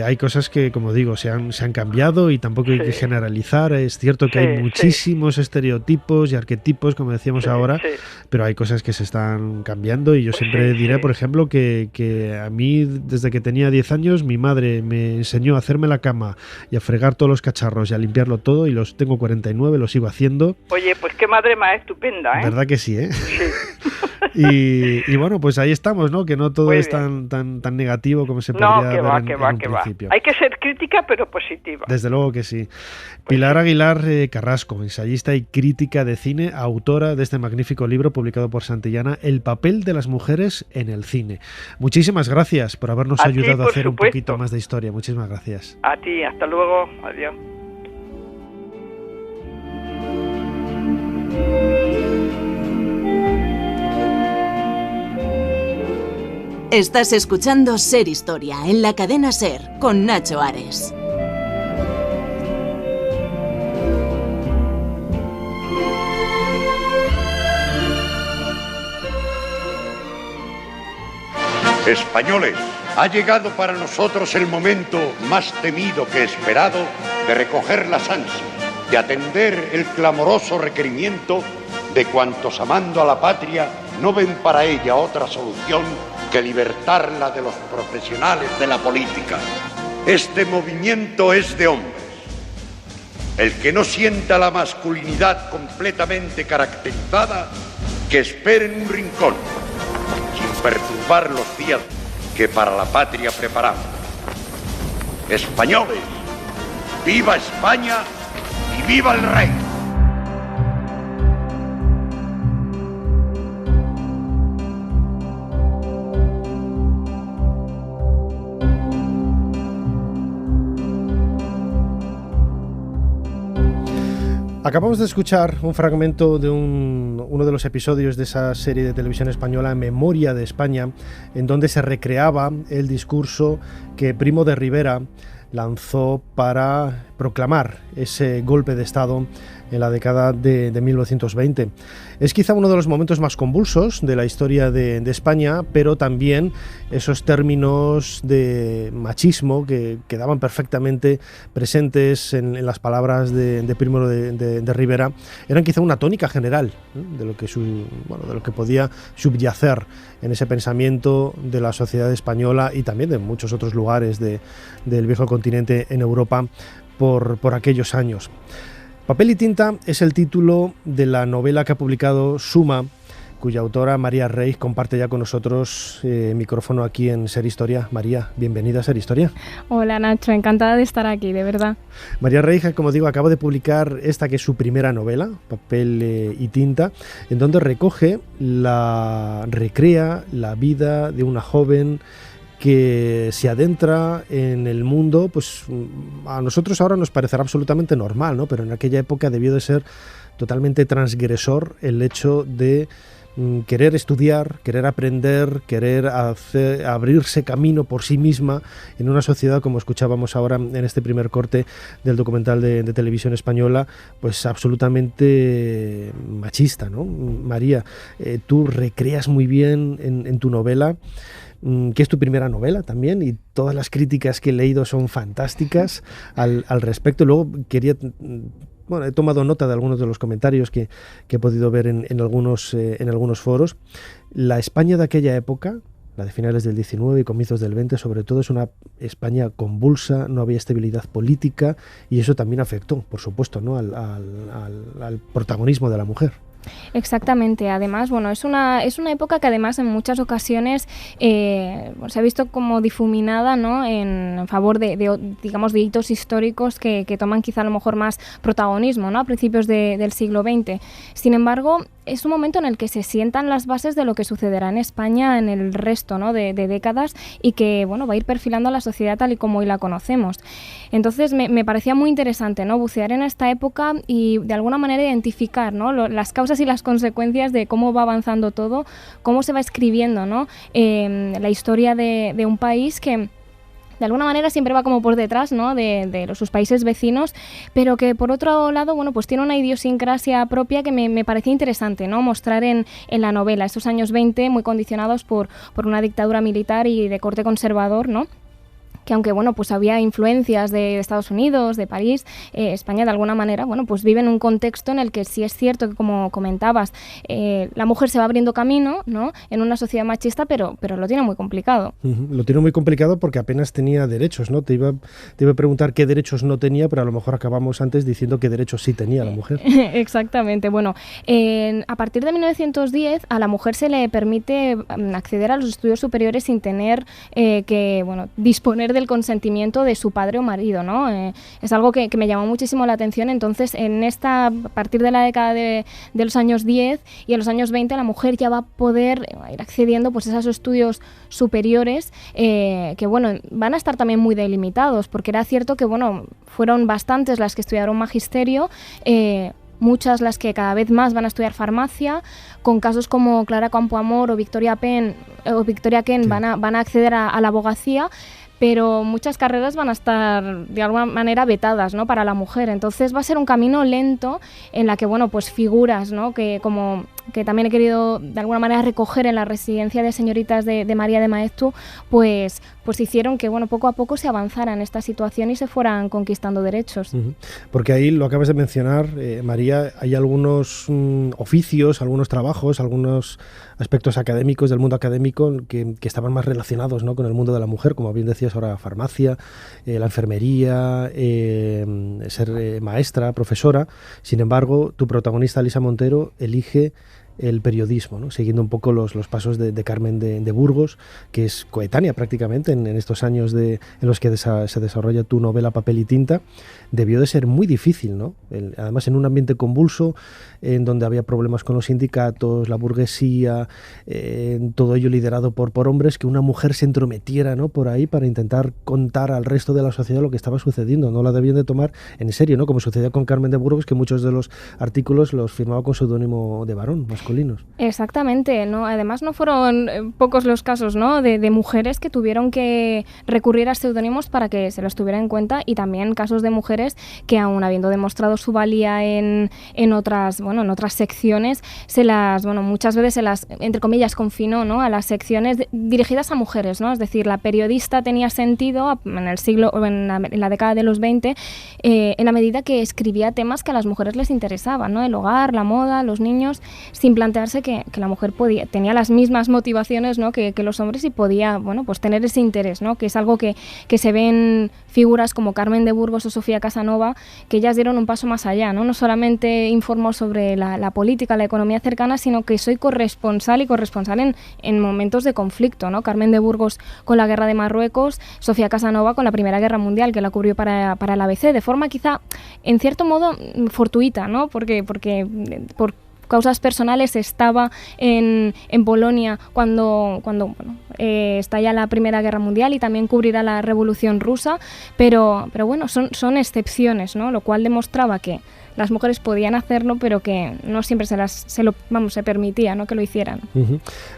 C: Hay cosas que, como digo, se han cambiado y tampoco hay que generalizar. Es cierto que hay muchísimos estereotipos y arquetipos, como decíamos ahora, pero hay cosas que se están cambiando, y yo siempre diré, por ejemplo, que a mí, desde que tenía 10 años, mi madre me enseñó a hacerme la cama y a fregar todos los cacharros y a limpiarlo todo, y los tengo 49, los sigo haciendo.
J: Oye, pues qué madre más estupenda,
C: ¿Verdad que sí, y bueno, pues ahí estamos, ¿no? Que no todo es tan negativo como se podría ver en un principio.
J: Hay que ser crítica, pero positiva.
C: Desde luego que sí. Pilar Aguilar Carrasco, ensayista y crítica de cine, autora de este magnífico libro publicado por Santillana, El papel de las mujeres en el cine. Muchísimas gracias por habernos ayudado a hacer un poquito más de historia. Muchísimas gracias.
J: A ti, hasta luego. Adiós.
L: Estás escuchando Ser Historia en la cadena Ser con Nacho Ares.
M: Españoles, ha llegado para nosotros el momento más temido que esperado de recoger las ansias, de atender el clamoroso requerimiento de cuantos amando a la patria no ven para ella otra solución que libertarla de los profesionales de la política. Este movimiento es de hombres. El que no sienta la masculinidad completamente caracterizada, que espere en un rincón, sin perturbar los días que para la patria preparamos. Españoles, ¡viva España y viva el rey!
C: Acabamos de escuchar un fragmento de uno de los episodios de esa serie de televisión española Memoria de España, en donde se recreaba el discurso que Primo de Rivera lanzó para proclamar ese golpe de Estado en la década de 1920. Es quizá uno de los momentos más convulsos de la historia de España, pero también esos términos de machismo que quedaban perfectamente presentes en las palabras de Primo de Rivera eran quizá una tónica general, ¿no?, de lo que podía subyacer en ese pensamiento de la sociedad española y también de muchos otros lugares del viejo continente en Europa por aquellos años. Papel y tinta es el título de la novela que ha publicado Suma, cuya autora María Reig comparte ya con nosotros micrófono aquí en Ser Historia. María, bienvenida a Ser Historia.
N: Hola Nacho, encantada de estar aquí, de verdad.
C: María Reig, como digo, acaba de publicar esta que es su primera novela, Papel y tinta, en donde recrea la vida de una joven que se adentra en el mundo, pues a nosotros ahora nos parecerá absolutamente normal, ¿no? Pero en aquella época debió de ser totalmente transgresor el hecho de querer estudiar, querer aprender, querer abrirse camino por sí misma en una sociedad, como escuchábamos ahora en este primer corte del documental de televisión española, pues absolutamente machista, ¿no? María, tú recreas muy bien en tu novela, que es tu primera novela también, y todas las críticas que he leído son fantásticas al respecto. Luego he tomado nota de algunos de los comentarios que he podido ver en algunos foros. La España de aquella época, la de finales del 19 y comienzos del 20, sobre todo, es una España convulsa, no había estabilidad política y eso también afectó, por supuesto, ¿no?, al protagonismo de la mujer.
N: Exactamente, además, es una época que además en muchas ocasiones se ha visto como difuminada, ¿no?, en favor de hitos históricos que toman quizá a lo mejor más protagonismo, ¿no?, a principios del siglo XX. Sin embargo, es un momento en el que se sientan las bases de lo que sucederá en España en el resto, ¿no?, de décadas y que va a ir perfilando a la sociedad tal y como hoy la conocemos. Entonces me parecía muy interesante, ¿no?, bucear en esta época y de alguna manera identificar, ¿no?, las causas y las consecuencias de cómo va avanzando todo, cómo se va escribiendo, ¿no?, la historia de un país que de alguna manera siempre va como por detrás, ¿no?, de sus países vecinos, pero que por otro lado, pues tiene una idiosincrasia propia que me parecía interesante, ¿no?, mostrar en la novela, estos años 20 muy condicionados por una dictadura militar y de corte conservador, ¿no?, que aunque pues había influencias de Estados Unidos, de París, España de alguna manera pues vive en un contexto en el que sí es cierto que, como comentabas, la mujer se va abriendo camino, ¿no?, en una sociedad machista, pero lo tiene muy complicado.
C: Lo tiene muy complicado porque apenas tenía derechos, ¿no? Te iba a preguntar qué derechos no tenía, pero a lo mejor acabamos antes diciendo qué derechos sí tenía la mujer.
N: Exactamente. A partir de 1910 a la mujer se le permite acceder a los estudios superiores sin tener que disponer del consentimiento de su padre o marido, ¿no? Es algo que me llamó muchísimo la atención. Entonces, a partir de la década de los años 10 y en los años 20, la mujer ya va a poder ir accediendo pues a esos estudios superiores que van a estar también muy delimitados, porque era cierto que fueron bastantes las que estudiaron magisterio, muchas las que cada vez más van a estudiar farmacia, con casos como Clara Campoamor o Victoria Ken sí. van a acceder a la abogacía, pero muchas carreras van a estar de alguna manera vetadas, ¿no?, para la mujer. Entonces va a ser un camino lento en la que, bueno, pues figuras, ¿no?, que también he querido de alguna manera recoger en la residencia de señoritas de María de Maeztu, pues hicieron que, bueno, poco a poco se avanzara en esta situación y se fueran conquistando derechos.
C: Porque ahí lo acabas de mencionar, María, hay algunos oficios, algunos trabajos, algunos aspectos académicos del mundo académico que estaban más relacionados, ¿no?, con el mundo de la mujer, como bien decías ahora, farmacia, la enfermería, ser maestra, profesora. Sin embargo, tu protagonista, Elisa Montero, elige el periodismo, ¿no?, siguiendo un poco los pasos de Carmen de Burgos, que es coetánea prácticamente en estos años en los que se desarrolla tu novela Papel y Tinta. Debió de ser muy difícil, ¿no? Además, en un ambiente convulso, en donde había problemas con los sindicatos, la burguesía, todo ello liderado por hombres, que una mujer se entrometiera, ¿no?, por ahí para intentar contar al resto de la sociedad lo que estaba sucediendo. No la debían de tomar en serio, ¿no?, como sucedía con Carmen de Burgos, que muchos de los artículos los firmaba con seudónimo de varón, masculinos.
N: Exactamente, ¿no? Además no fueron pocos los casos, ¿no?, de mujeres que tuvieron que recurrir a seudónimos para que se los tuviera en cuenta, y también casos de mujeres que, aun habiendo demostrado su valía en otras secciones, muchas veces se las, entre comillas, confinó, ¿no?, a las secciones dirigidas a mujeres, ¿no? Es decir, la periodista tenía sentido en la década de los 20, en la medida que escribía temas que a las mujeres les interesaban, ¿no?, el hogar, la moda, los niños, sin plantearse que la mujer tenía las mismas motivaciones, ¿no?, que los hombres, y podía, bueno, pues tener ese interés, ¿no?, que es algo que se ve en figuras como Carmen de Burgos o Sofía Casanova, que ellas dieron un paso más allá, ¿no? No solamente informó sobre la política, la economía cercana, sino que soy corresponsal en momentos de conflicto, ¿no? Carmen de Burgos con la guerra de Marruecos, Sofía Casanova con la Primera Guerra Mundial, que la cubrió para el ABC, de forma quizá, en cierto modo, fortuita, ¿no? Porque por causas personales estaba en Polonia cuando estalla la Primera Guerra Mundial, y también cubrirá la Revolución Rusa, pero bueno, son excepciones, ¿no?, lo cual demostraba que las mujeres podían hacerlo, pero que no siempre se permitía, ¿no?, que lo hicieran.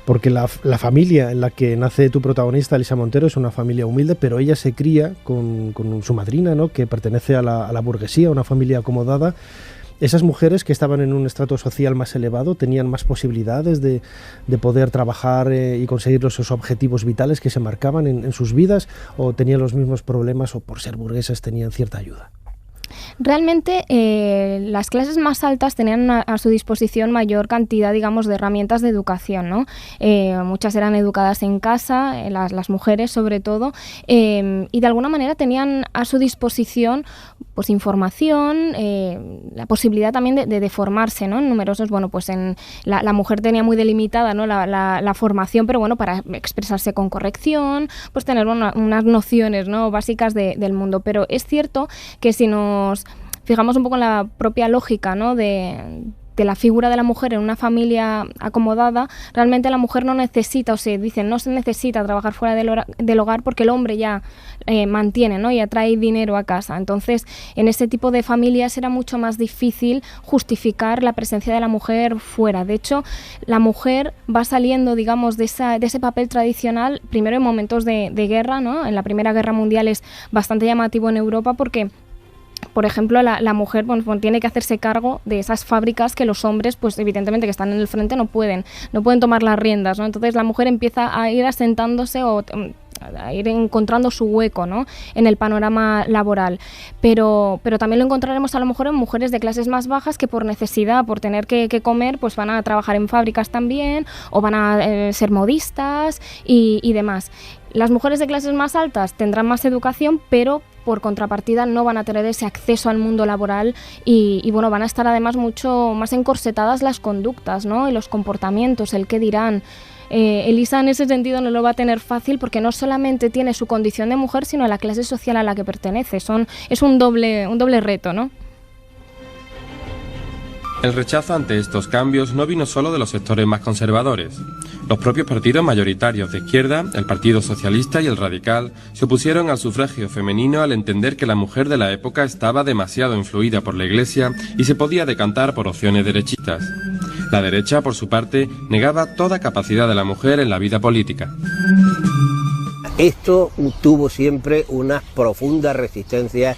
C: Porque la familia en la que nace tu protagonista, Elisa Montero, es una familia humilde, pero ella se cría con su madrina, ¿no?, que pertenece a la burguesía, una familia acomodada. Esas mujeres que estaban en un estrato social más elevado tenían más posibilidades de poder trabajar y conseguir esos objetivos vitales que se marcaban en sus vidas, o tenían los mismos problemas, o por ser burguesas tenían cierta ayuda.
N: Realmente las clases más altas tenían a su disposición mayor cantidad, digamos, de herramientas de educación, ¿no? Muchas eran educadas en casa, las mujeres sobre todo, y de alguna manera tenían a su disposición pues información, la posibilidad también de formarse, ¿no? En numerosos, bueno, pues la mujer tenía muy delimitada, ¿no?, la formación, pero bueno, para expresarse con corrección, pues tener unas nociones, ¿no?, básicas del mundo. Pero es cierto que si nos fijamos un poco en la propia lógica, ¿no?, de la figura de la mujer en una familia acomodada, realmente la mujer no necesita, o se dice, no se necesita trabajar fuera del hogar, porque el hombre ya mantiene, ¿no?, y trae dinero a casa. Entonces, en ese tipo de familias era mucho más difícil justificar la presencia de la mujer fuera. De hecho, la mujer va saliendo, digamos, de ese papel tradicional, primero en momentos de guerra, ¿no? En la Primera Guerra Mundial es bastante llamativo en Europa porque, por ejemplo, la mujer tiene que hacerse cargo de esas fábricas que los hombres, pues evidentemente que están en el frente, no pueden tomar las riendas, ¿no? Entonces la mujer empieza a ir asentándose o a ir encontrando su hueco, ¿no?, en el panorama laboral. Pero también lo encontraremos a lo mejor en mujeres de clases más bajas que por necesidad, por tener que comer, pues van a trabajar en fábricas también, o van a ser modistas y demás. Las mujeres de clases más altas tendrán más educación, pero por contrapartida no van a tener ese acceso al mundo laboral y bueno, van a estar además mucho más encorsetadas las conductas, ¿no?, y los comportamientos, el qué dirán. Elisa en ese sentido no lo va a tener fácil, porque no solamente tiene su condición de mujer, sino la clase social a la que pertenece. Es un doble reto, ¿no?
O: El rechazo ante estos cambios no vino solo de los sectores más conservadores. Los propios partidos mayoritarios de izquierda, el Partido Socialista y el Radical, se opusieron al sufragio femenino al entender que la mujer de la época estaba demasiado influida por la Iglesia y se podía decantar por opciones derechistas. La derecha, por su parte, negaba toda capacidad de la mujer en la vida política.
P: Esto tuvo siempre unas profundas resistencias,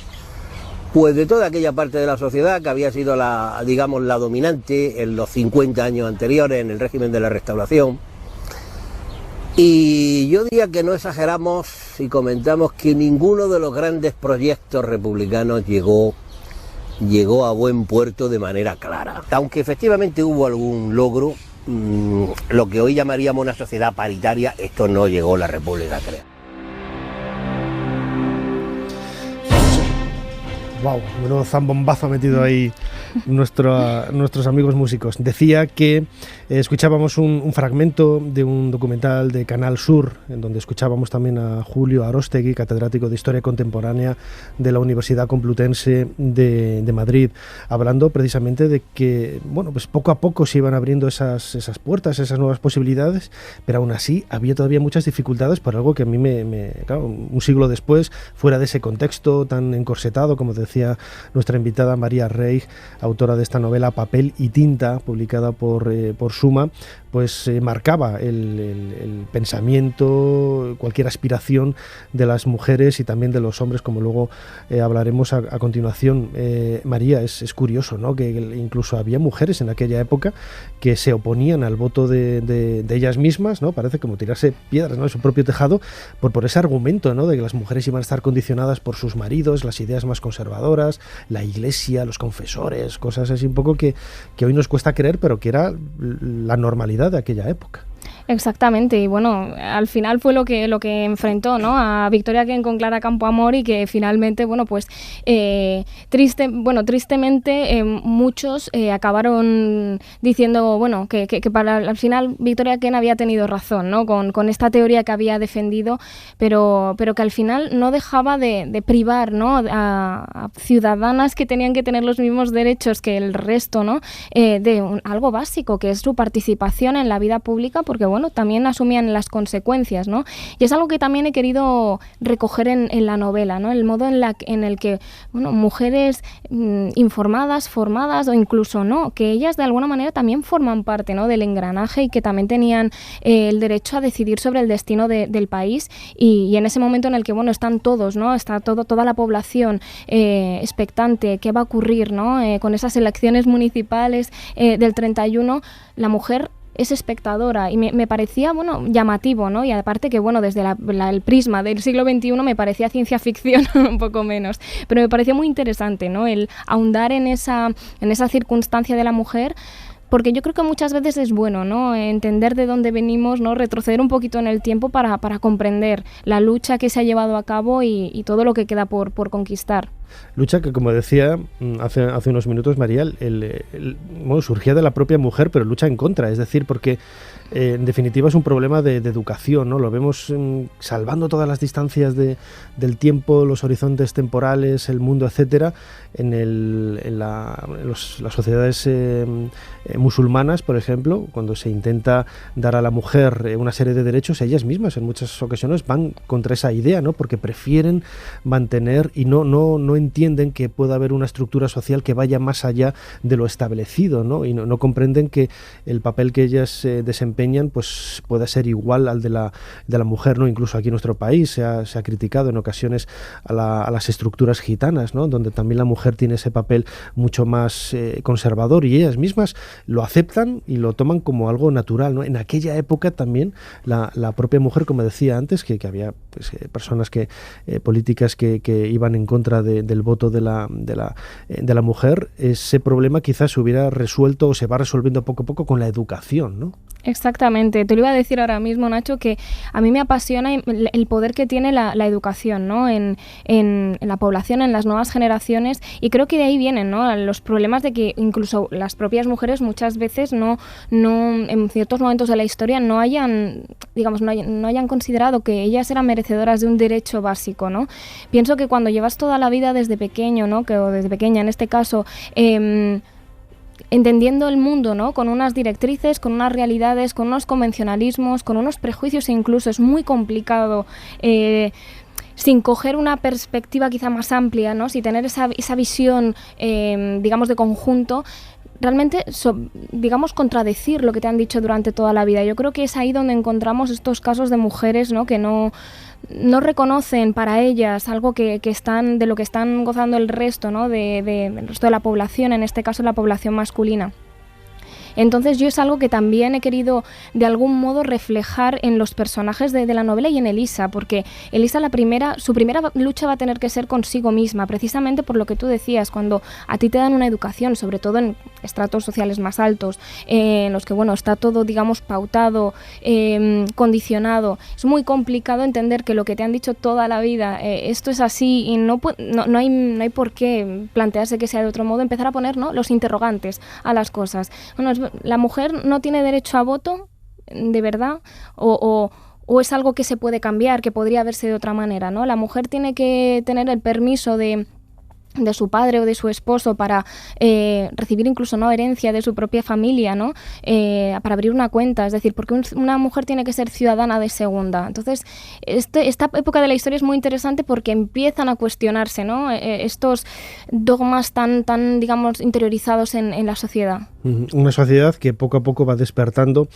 P: pues de toda aquella parte de la sociedad que había sido la dominante en los 50 años anteriores en el régimen de la Restauración. Y yo diría que no exageramos si comentamos que ninguno de los grandes proyectos republicanos llegó a buen puerto de manera clara. Aunque efectivamente hubo algún logro, lo que hoy llamaríamos una sociedad paritaria, esto no llegó a la República, creo.
C: Wow, menudo zambombazo ha metido ahí nuestros amigos músicos. Decía que escuchábamos un fragmento de un documental de Canal Sur, en donde escuchábamos también a Julio Aróstegui, catedrático de Historia Contemporánea de la Universidad Complutense de Madrid, hablando precisamente de que, bueno, pues poco a poco se iban abriendo esas puertas, esas nuevas posibilidades, pero aún así había todavía muchas dificultades por algo que a mí claro, un siglo después, fuera de ese contexto tan encorsetado, como decía nuestra invitada María Reig, autora de esta novela Papel y Tinta, publicada por Suma, pues marcaba el pensamiento, cualquier aspiración de las mujeres y también de los hombres, como luego hablaremos a continuación. María, es curioso, ¿no?, que incluso había mujeres en aquella época que se oponían al voto de ellas mismas, ¿no? Parece como tirarse piedras, ¿no?, en su propio tejado por ese argumento, ¿no?, de que las mujeres iban a estar condicionadas por sus maridos, las ideas más conservadoras, la iglesia, los confesores, cosas así un poco que hoy nos cuesta creer, pero que era la normalidad de aquella época.
N: Exactamente, y bueno, al final fue lo que enfrentó, ¿no?, a Victoria Kent con Clara Campoamor, y que finalmente, bueno, pues tristemente muchos acabaron diciendo, bueno, que al final Victoria Kent había tenido razón, ¿no?, con esta teoría que había defendido, pero que al final no dejaba de privar, ¿no?, a ciudadanas que tenían que tener los mismos derechos que el resto, ¿no?, de algo básico, que es su participación en la vida pública, porque bueno, también asumían las consecuencias, ¿no? Y es algo que también he querido recoger en la novela, ¿no? El modo en el que, bueno, mujeres informadas, formadas o incluso no, que ellas de alguna manera también forman parte, ¿no?, del engranaje, y que también tenían el derecho a decidir sobre el destino del país, y en ese momento en el que, bueno, están todos, ¿no?, está toda la población expectante, qué va a ocurrir, ¿no?, con esas elecciones municipales del 31, la mujer es espectadora, y me parecía, bueno, llamativo, ¿no? Y aparte que, bueno, desde el prisma del siglo XXI me parecía ciencia ficción un poco menos, pero me pareció muy interesante, ¿no?, el ahondar en esa circunstancia de la mujer, porque yo creo que muchas veces es bueno, ¿no?, entender de dónde venimos, ¿no?, retroceder un poquito en el tiempo para comprender la lucha que se ha llevado a cabo y todo lo que queda por conquistar.
C: Lucha que, como decía hace unos minutos María, bueno, surgía de la propia mujer, pero lucha en contra, es decir, porque en definitiva es un problema de educación, ¿no? Lo vemos salvando todas las distancias del tiempo, los horizontes temporales, el mundo, etcétera, en las sociedades musulmanas, por ejemplo, cuando se intenta dar a la mujer una serie de derechos, ellas mismas en muchas ocasiones van contra esa idea, ¿no?, porque prefieren mantener y no entienden que pueda haber una estructura social que vaya más allá de lo establecido, ¿no?, y no comprenden que el papel que ellas desempeñan pues pueda ser igual al de la mujer, ¿no? Incluso aquí en nuestro país se ha criticado en ocasiones a las estructuras gitanas, ¿no?, donde también la mujer tiene ese papel mucho más conservador, y ellas mismas lo aceptan y lo toman como algo natural, ¿no? En aquella época también la propia mujer, como decía antes, que había pues, personas políticas que iban en contra del voto de la mujer, ese problema quizás se hubiera resuelto o se va resolviendo poco a poco con la educación, ¿no?
N: Exactamente, te lo iba a decir ahora mismo, Nacho, que a mí me apasiona el poder que tiene la educación, ¿no?, en la población, en las nuevas generaciones, y creo que de ahí vienen, ¿no?, los problemas de que incluso las propias mujeres muchas veces no en ciertos momentos de la historia no hayan considerado que ellas eran merecedoras de un derecho básico, ¿no? Pienso que cuando llevas toda la vida desde pequeño, ¿no?, o desde pequeña en este caso, entendiendo el mundo, ¿no? Con unas directrices, con unas realidades, con unos convencionalismos, con unos prejuicios incluso. Es muy complicado sin coger una perspectiva quizá más amplia, ¿no? Sin tener esa visión, digamos, de conjunto, realmente, digamos, contradecir lo que te han dicho durante toda la vida. Yo creo que es ahí donde encontramos estos casos de mujeres, ¿no? Que no reconocen para ellas algo que están, de lo que están gozando el resto, ¿no? del resto de la población, en este caso la población masculina. Entonces yo es algo que también he querido de algún modo reflejar en los personajes de la novela y en Elisa, porque Elisa su primera lucha va a tener que ser consigo misma, precisamente por lo que tú decías, cuando a ti te dan una educación, sobre todo en estratos sociales más altos, en los que está todo, digamos, pautado, condicionado. Es muy complicado entender que lo que te han dicho toda la vida, esto es así y no hay por qué plantearse que sea de otro modo, empezar a poner, ¿no?, los interrogantes a las cosas. La mujer no tiene derecho a voto, de verdad, o es algo que se puede cambiar, que podría verse de otra manera, ¿no? La mujer tiene que tener el permiso de su padre o de su esposo para recibir incluso herencia de su propia familia, ¿no? Para abrir una cuenta, es decir, porque una mujer tiene que ser ciudadana de segunda. Entonces, esta época de la historia es muy interesante porque empiezan a cuestionarse, ¿no?, estos dogmas tan digamos, interiorizados en la sociedad.
C: Una sociedad que poco a poco va despertando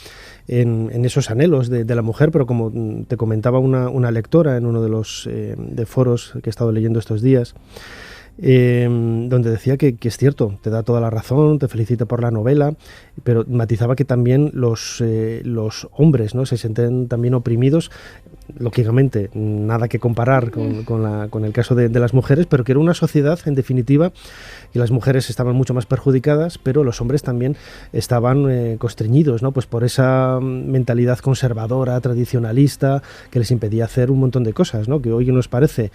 C: en esos anhelos de la mujer, pero como te comentaba una lectora en uno de los de foros que he estado leyendo estos días, donde decía que es cierto, te da toda la razón, te felicita por la novela, pero matizaba que también los hombres, ¿no?, se sienten también oprimidos, lógicamente nada que comparar con el caso de las mujeres, pero que era una sociedad, en definitiva, y las mujeres estaban mucho más perjudicadas, pero los hombres también estaban constreñidos, ¿no?, pues por esa mentalidad conservadora, tradicionalista, que les impedía hacer un montón de cosas, ¿no?, que hoy nos parece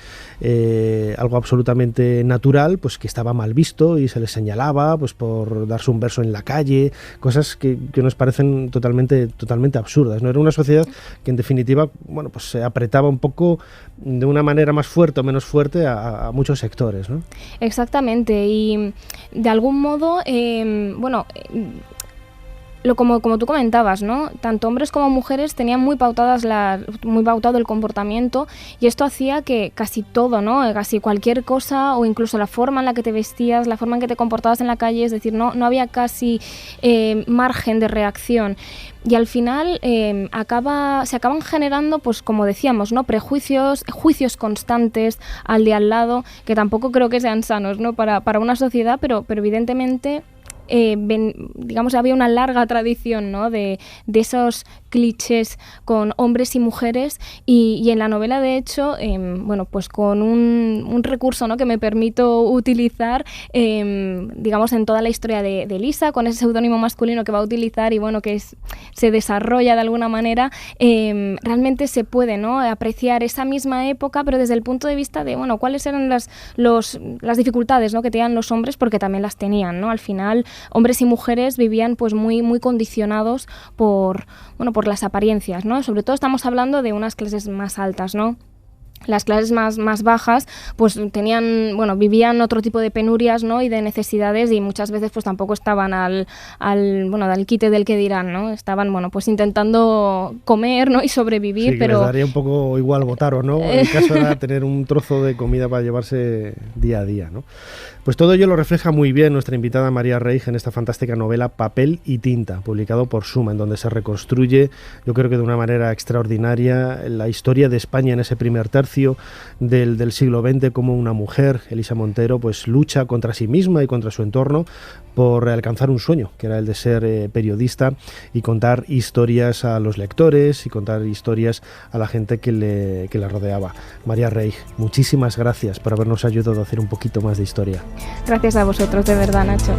C: algo absolutamente natural, pues que estaba mal visto y se les señalaba pues por darse un verso en la calle, cosas que nos parecen totalmente absurdas, ¿no? Era una sociedad que en definitiva, pues se apretaba un poco de una manera más fuerte o menos fuerte a muchos sectores, ¿no?
N: Exactamente, y de algún modo, como tú comentabas, ¿no?, tanto hombres como mujeres tenían muy pautado el comportamiento, y esto hacía que casi todo, ¿no?, casi cualquier cosa, o incluso la forma en la que te vestías, la forma en que te comportabas en la calle, es decir, no había casi margen de reacción. Y al final se acaban generando, pues como decíamos, ¿no?, juicios constantes al de al lado, que tampoco creo que sean sanos, ¿no?, para una sociedad, pero evidentemente digamos, había una larga tradición, ¿no?, de esos clichés con hombres y mujeres, y en la novela, de hecho, pues con un recurso, ¿no?, que me permito utilizar, digamos, en toda la historia de Elisa, con ese seudónimo masculino que va a utilizar y que se desarrolla de alguna manera, realmente se puede, ¿no?, apreciar esa misma época, pero desde el punto de vista de, cuáles eran las dificultades, ¿no?, que tenían los hombres, porque también las tenían, ¿no? Al final, hombres y mujeres vivían pues muy condicionados por las apariencias, ¿no? Sobre todo estamos hablando de unas clases más altas, ¿no? Las clases más bajas pues vivían otro tipo de penurias, ¿no?, y de necesidades, y muchas veces pues tampoco estaban al quite del que dirán, ¿no? Estaban pues intentando comer, ¿no?, y sobrevivir,
C: sí,
N: pero
C: les daría un poco igual votar o no. El caso era tener un trozo de comida para llevarse día a día, ¿no? Pues todo ello lo refleja muy bien nuestra invitada María Reig en esta fantástica novela Papel y tinta, publicado por Suma, en donde se reconstruye, yo creo que de una manera extraordinaria, la historia de España en ese primer tercio del siglo XX, como una mujer, Elisa Montero, pues lucha contra sí misma y contra su entorno por alcanzar un sueño, que era el de ser periodista y contar historias a los lectores y contar historias a la gente que la rodeaba. María Reig, muchísimas gracias por habernos ayudado a hacer un poquito más de historia.
N: Gracias a vosotros, de verdad, Nacho.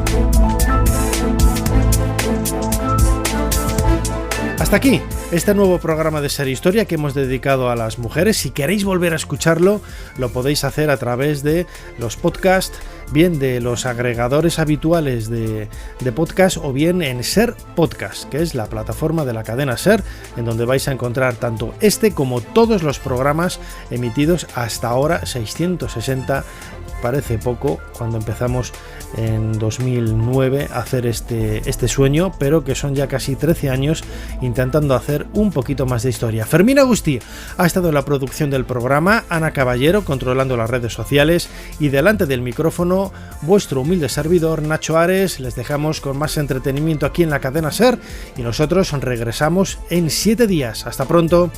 C: Hasta aquí este nuevo programa de Ser Historia que hemos dedicado a las mujeres. Si queréis volver a escucharlo, lo podéis hacer a través de los podcasts, bien de los agregadores habituales de podcast, o bien en Ser Podcast, que es la plataforma de la cadena Ser, en donde vais a encontrar tanto este como todos los programas emitidos hasta ahora, 660 parece poco cuando empezamos en 2009 a hacer este sueño, pero que son ya casi 13 años intentando hacer un poquito más de historia. Fermín Agustí ha estado en la producción del programa, Ana Caballero controlando las redes sociales y delante del micrófono vuestro humilde servidor Nacho Ares. Les dejamos con más entretenimiento aquí en la cadena SER y nosotros regresamos en 7 días. Hasta pronto.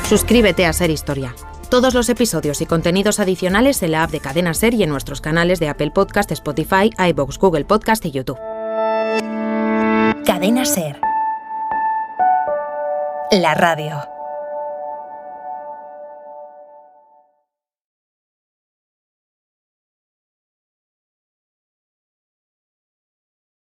Q: Suscríbete a Ser Historia. Todos los episodios y contenidos adicionales en la app de Cadena Ser y en nuestros canales de Apple Podcast, Spotify, iVoox, Google Podcast y YouTube.
A: Cadena Ser. La radio.